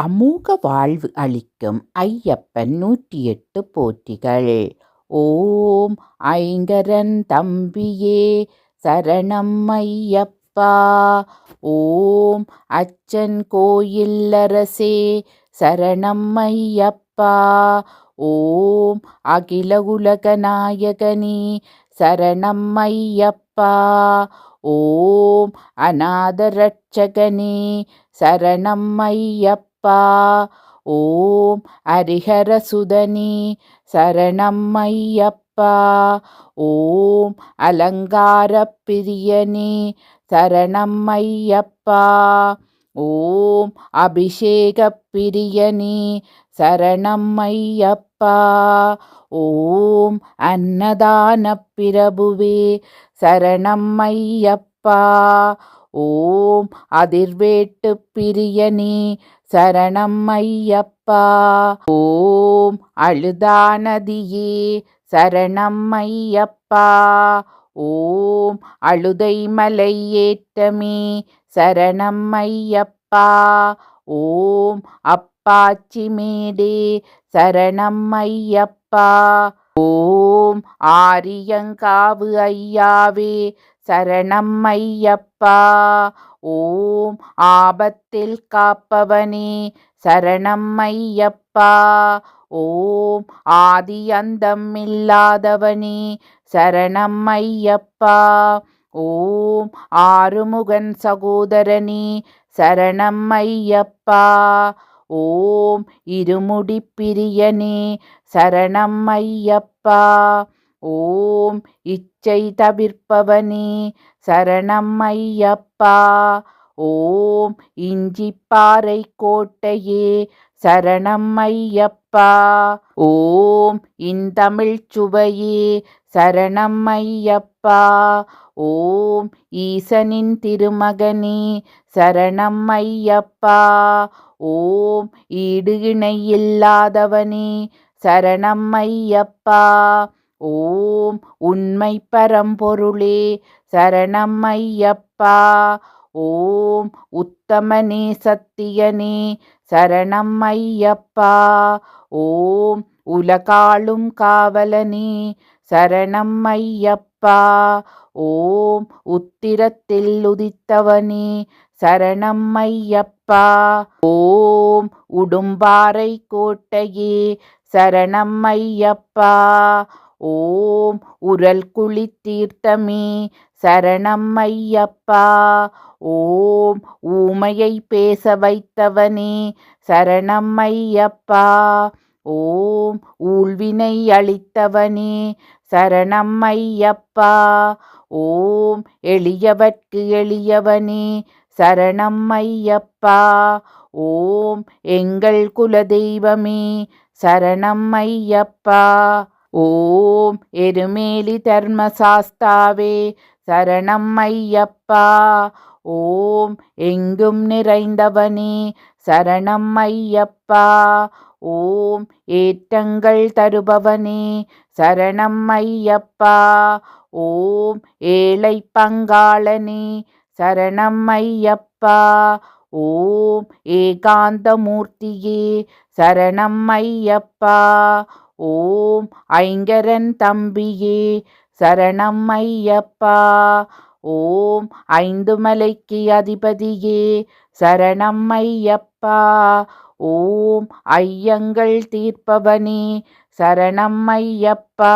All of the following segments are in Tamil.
அமோக வாழ்வு அளிக்கும் ஐயப்பன் 108 போற்றிகள். ஓம் ஐங்கரன் தம்பியே சரணம் ஐயப்பா. ஓம் அச்சன் கோயில்லரசே சரணம் ஐயப்பா. ஓம் அகில உலக நாயகனே சரணம் ஐயப்பா. ஓம் அநாத ரட்சகனே சரணம் ஐயப்பா. ஓம் ஹரிஹர சுதனே சரணம் ஐயப்பா. ஓம் அலங்கார பிரியனே சரணம் ஐயப்பா. ஓம் அபிஷேக பிரியனே சரணம் ஐயப்பா. ஓம் அன்னதான பிரபுவே சரணம் ஐயப்பா. ஓம் அதிர்வேட்டு பிரியனே சரணம் ஐயப்பா. ஓம் அழுதானதியே சரணம் ஐயப்பா. ஓம் அழுதை மலை ஏற்றமே சரணம் ஐயப்பா. ஓம் அப்பாச்சி மேடே சரணம் ஐயப்பா. ஓம் ஆரியங்காவு ஐயாவே சரணம் ஐயப்பா. ஓம் ஆபத்தில் காப்பவனே சரணம் ஐயப்பா. ஓம் ஆதி அந்தம் இல்லாதவனே சரணம் ஐயப்பா. ஓம் ஆறுமுகன் சகோதரனே சரணம் ஐயப்பா. ஓம் இருமுடி பிரியனே சரணம் ஐயப்பா. ஓம் இச்சை தவிர்ப்பவனே சரணம் ஐயப்பா. ஓம் இஞ்சிப்பாறை கோட்டையே சரணம் ஐயப்பா. ஓம் இந்தமிழ் சுவையே சரணம் ஐயப்பா. ஓம் ஈசனின் திருமகனே சரணம் ஐயப்பா. ஓம் ஈடு இணை இல்லாதவனே சரணம் ஐயப்பா. ஓம் உண்மை பரம்பொருளே சரணம் ஐயப்பா. ஓம் உத்தமனே சத்தியனே சரணம் ஐயப்பா. ஓம் உலகாளும் காவலனே சரணம் ஐயப்பா. ஓம் உத்திரத்தில் உதித்தவனே சரணம் ஐயப்பா. ஓம் உடும்பாறை கோட்டையே சரணம் ஐயப்பா. ஓம் உரல் குழி தீர்த்தமே சரணம் ஐயப்பா. ஓம் ஊமையை பேச வைத்தவனே சரணம் ஐயப்பா. ஓம் ஊழ்வினை அளித்தவனே சரணம் ஐயப்பா. ஓம் எளியவர்க்கு எளியவனே சரணம் ஐயப்பா. ஓம் எங்கள் குலதெய்வமே சரணம் ஐயப்பா. ஓம் எருமேலி தர்மசாஸ்தாவே சரணம் ஐயப்பா. ஓம் எங்கும் நிறைந்தவனே சரணம் ஐயப்பா. ஓம் ஏற்றங்கள் தருபவனே சரணம் ஐயப்பா. ஓம் ஏழை பங்காளனே சரணம் ஐயப்பா. ஓம் ஏகாந்த மூர்த்தியே சரணம் ஐயப்பா. ஓம் ஐங்கரன் தம்பியே சரணம் ஐயப்பா. ஓம் ஐந்து மலைக்கு அதிபதியே சரணம் ஐயப்பா. ஓம் ஐயங்கள் தீர்ப்பவனே சரணம் ஐயப்பா.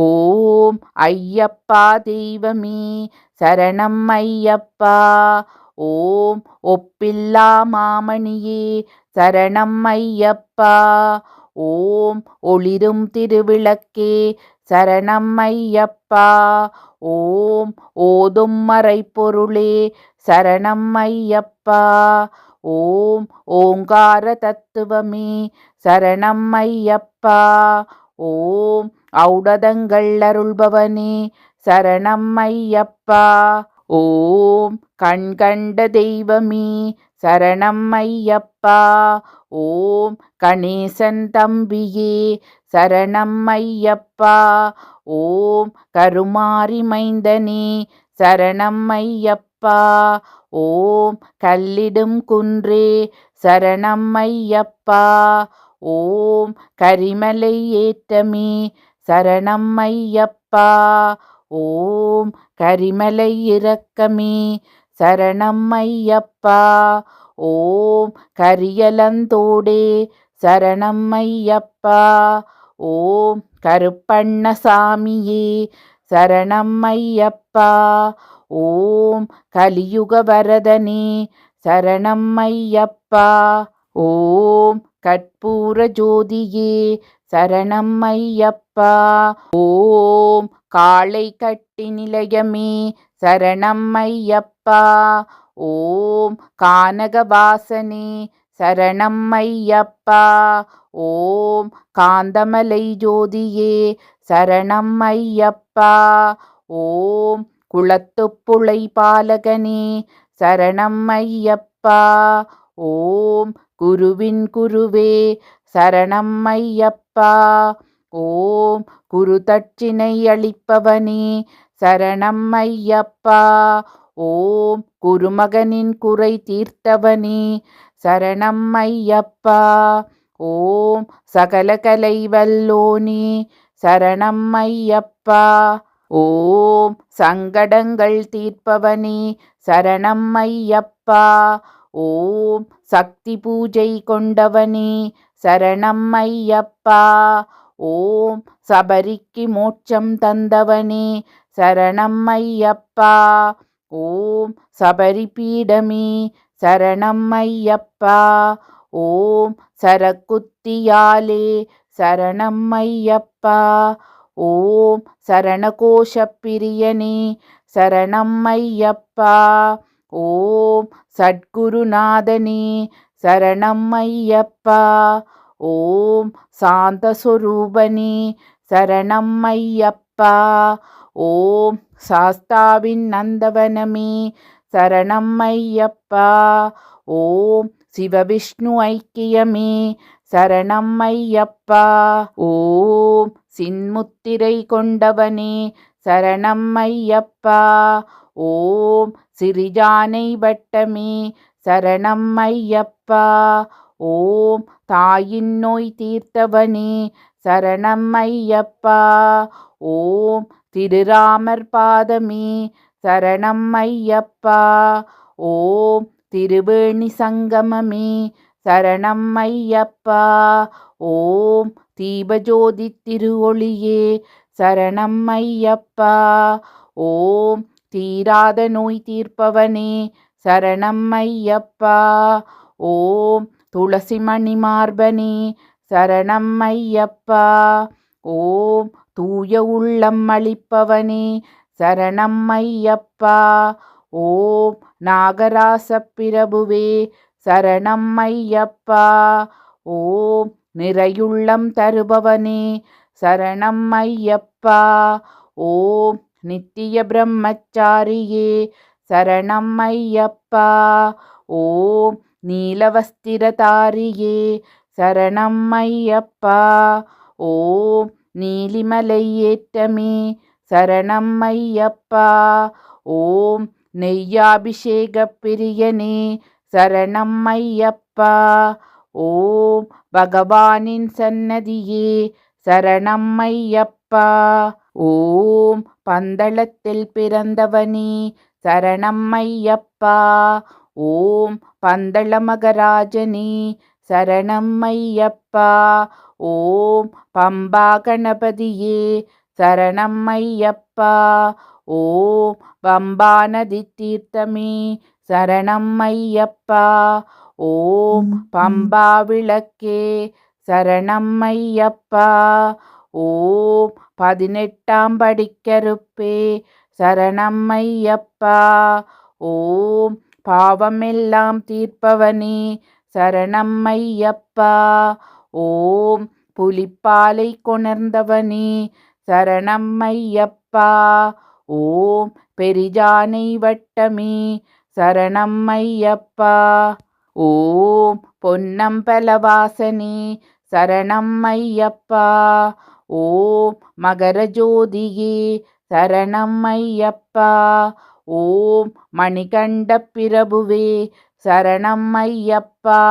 ஓம் ஐயப்பா தெய்வமே சரணம் ஐயப்பா. ஓம் ஒப்பில்லா மாமணியே சரணம் ஐயப்பா. ஓம் ஒளிரும் திருவிளக்கே சரணம் ஐயப்பா. ஓம் ஓதும் மறைப்பொருளே சரணம் ஐயப்பா. ஓம் ஓங்கார தத்துவமே சரணம் ஐயப்பா. ஓம் ஔடதங்கள் அருள்பவனே சரணம் ஐயப்பா. ஓம் கண்கண்ட தெய்வமே சரணம் ஐயப்பா. ஓம் கணேசன் தம்பியே சரணம் ஐயப்பா. ஓம் கருமாரி மைந்தனே சரணம் ஐயப்பா. ஓம் கல்லிடும் குன்றே சரணம் ஐயப்பா. ஓம் கரிமலை ஏற்றமே சரணம் ஐயப்பா. ஓம் கரிமலை இறக்கமே சரணம் ஐயப்பா. ஓம் கரியலந்தோடே சரணம் ஐயப்பா. ஓம் கருப்பண்ணசாமியே சரணம் ஐயப்பா. ஓம் கலியுக வரதனே சரணம் ஐயப்பா. ஓம் கற்பூர ஜோதியே சரணம் ஐயப்பா. ஓம் காளை கட்டி நிலையமே சரணம் ஐயப்பா. ஓம் கானகவாசனே சரணம் ஐயப்பா. ஓம் காந்தமலை ஜோதியே சரணம் ஐயப்பா. ஓம் குளத்துப்புழை பாலகனே சரணம் ஐயப்பா. ஓம் குருவின் குருவே சரணம் ஐயப்பா. ஓம் குரு தட்சிணை அளிப்பவனே சரணம் ஐயப்பா. ஓம் குருமகனின் குறை தீர்த்தவனே சரணம் ஐயப்பா. ஓம் சகலகலை வல்லோனே சரணம் ஐயப்பா. ஓம் சங்கடங்கள் தீர்ப்பவனே சரணம் ஐயப்பா. ஓம் சக்தி பூஜை கொண்டவனே சரணம் ஐயப்பா. ஓம் சபரிக்கு மோட்சம் தந்தவனே சரணம் ஐயப்பா. ஓம் சபரி பீடமே சரணம் ஐயப்பா. ஓம் சரக்குத்தியாலே சரணம் ஐயப்பா. ஓம் சரணகோஷ பிரியனே சரணம் ஐயப்பா. ஓம் சத்குருநாதனே சரணம் ஐயப்பா. ஓம் சாந்தஸ்வரூபனே சரணம் ஐயப்பா. ஓம் சாஸ்தாவின் நந்தவனமே சரணம் ஐயப்பா. ஓம் சிவவிஷ்ணு ஐக்கியமே சரணம் ஐயப்பா. ஓம் சின்முத்திரை கொண்டவனே சரணம் ஐயப்பா. ஓம் சிறிஜானை வட்டமே சரணம் ஐயப்பா. ஓம் தாயின் நோய் தீர்த்தவனே சரணம் ஐயப்பா. ஓம் திருராமர் பாதமே சரணம் ஐயப்பா. ஓம் திருவேணி சங்கமமே சரணம் ஐயப்பா. ஓம் தீபஜோதி திருவொளியே சரணம் ஐயப்பா. ஓம் தீராத நோய் தீர்ப்பவனே சரணம் ஐயப்பா. ஓம் துளசிமணி மார்பனே சரணம் ஐயப்பா. ஓம் தூய உள்ளம் அளிப்பவனே சரணம் ஐயப்பா. ஓம் நாகராச பிரபுவே சரணம் ஐயப்பா. ஓம் நிறையுள்ளம் தருபவனே சரணம் ஐயப்பா. ஓம் நித்திய பிரம்மச்சாரியே சரணம் ஐயப்பா. ஓம் நீலவஸ்திரதாரியே சரணம் ஐயப்பா. ஓம் நீலிமலை ஏற்றமே சரணம் ஐயப்பா. ஓம் நெய்யாபிஷேக பிரியனே சரணம் ஐயப்பா. ஓம் பகவானின் சன்னதியே சரணம் ஐயப்பா. ஓம் பந்தளத்தில் பிறந்தவனே சரணம் ஐயப்பா. ஓம் பந்தள மகராஜனே சரணம் ஐயப்பா. ஓம் பம்பா கணபதியே சரணம் ஐயப்பா. ஓம் பம்பா நதி தீர்த்தமே சரணம் ஐயப்பா. ஓம் பம்பா விளக்கே சரணம் ஐயப்பா. ஓம் 18ஆம் படிக்கருப்பே சரணம் ஐயப்பா. ஓம் பாவமெல்லாம் தீர்ப்பவனே சரணம் ஐயப்பா. ஓம் புலிப்பாலை கொணர்ந்தவனே சரணம் ஐயப்பா. ஓம் பெரிஜானை வட்டமே சரணம் ஐயப்பா. ஓம் பொன்னம்பலவாசனே சரணம் ஐயப்பா. ஓம் மகரஜோதியே சரணம் ஐயப்பா. ஓம் மணிகண்ட பிரபுவே சரணம் ஐயப்பா.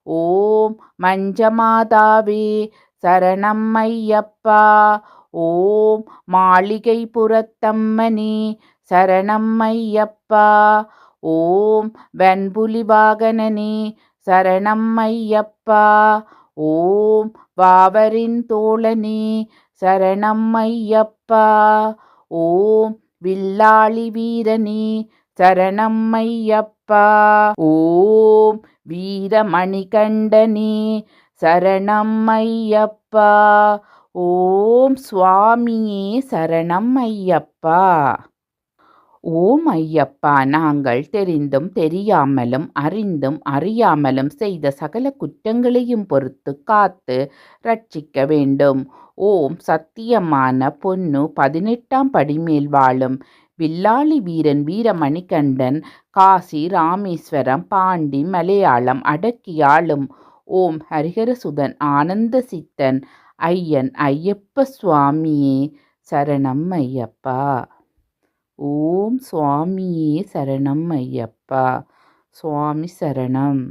ஓம் மஞ்சமாதாவே சரணம் ஐயப்பா. ஓம் மாளிகை புறத்தம்மனே சரணம் ஐயப்பா. ஓம் வெண்புலி வாகனனே சரணம் ஐயப்பா. ஓம் வாவரின் தோழனே சரணம் ஐயப்பா. ஓம் வில்லாளி வீரனே சரணம் ஐயப்பா. ஓம் வீரமணிகண்டனே சரணம் ஐயப்பா. ஓம் சுவாமியே சரணம் ஐயப்பா. ஓம் ஐயப்பா, நாங்கள் தெரிந்தும் தெரியாமலும் அறிந்தும் அறியாமலும் செய்த சகல குற்றங்களையும் பொறுத்து காத்து ரட்சிக்க வேண்டும். ஓம் சத்தியமான பொன்னு 18ஆம் படிமேல் வாழும் வில்லாளி வீரன் வீரமணிகண்டன் காசி ராமேஸ்வரம் பாண்டி மலையாளம் அடக்கியாளும் ஓம் ஹரிஹரசுதன் ஆனந்த சித்தன் ஐயன் ஐயப்ப சுவாமியே சரணம் ஐயப்பா. ஓம் சுவாமியே சரணம் ஐயப்பா. சுவாமி சரணம்.